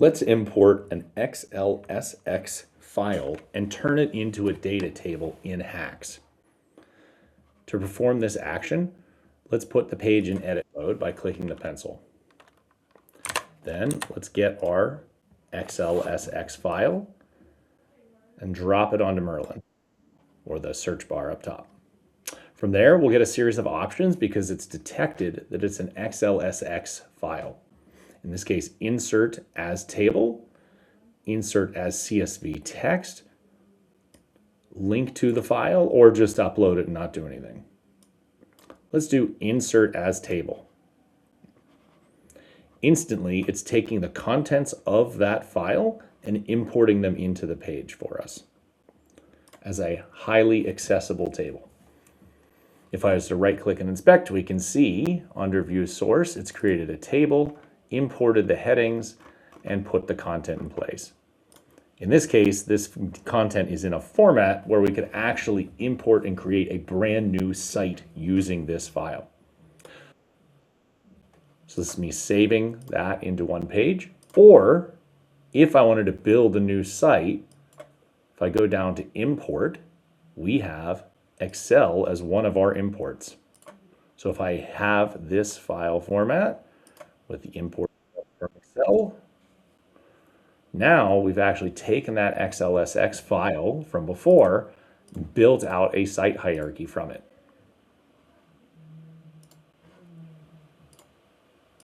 Let's import an XLSX file and turn it into a data table in HAX. To perform this action, let's put the page in edit mode by clicking the pencil. Then let's get our XLSX file and drop it onto Merlin, or the search bar up top. From there, we'll get a series of options because it's detected that it's an XLSX file. In this case, insert as table, insert as CSV text, link to the file, or just upload it and not do anything. Let's do insert as table. Instantly, it's taking the contents of that file and importing them into the page for us as a highly accessible table. If I was to right-click and inspect, we can see under View Source, it's created a table, imported the headings, and put the content in place. In this case, this content is in a format where we could actually import and create a brand new site using this file. So this is me saving that into one page. Or if I wanted to build a new site, if I go down to import, we have Excel as one of our imports. So if I have this file format with the import from Excel, now we've actually taken that XLSX file from before and built out a site hierarchy from it.